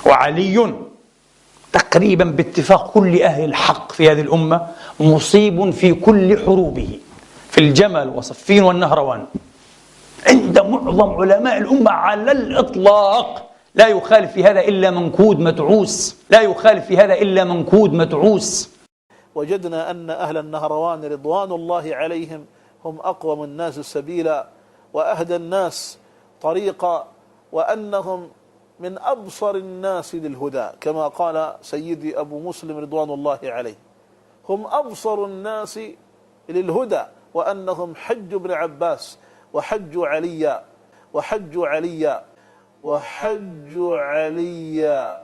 وعلي تقريبا باتفاق كل أهل الحق في هذه الأمة مصيب في كل حروبه، في الجمل وصفين والنهروان، عند معظم علماء الأمة على الإطلاق. لا يخالف في هذا إلا منكود متعوس، لا يخالف في هذا إلا منكود متعوس. وجدنا أن أهل النهروان رضوان الله عليهم هم أقوم الناس سبيلا وأهدى الناس طريقا، وأنهم من أبصر الناس للهدى، كما قال سيدي أبو مسلم رضوان الله عليه: هم أبصر الناس للهدى، وأنهم حج ابن عباس وحج عليا وحج عليا وحج عليا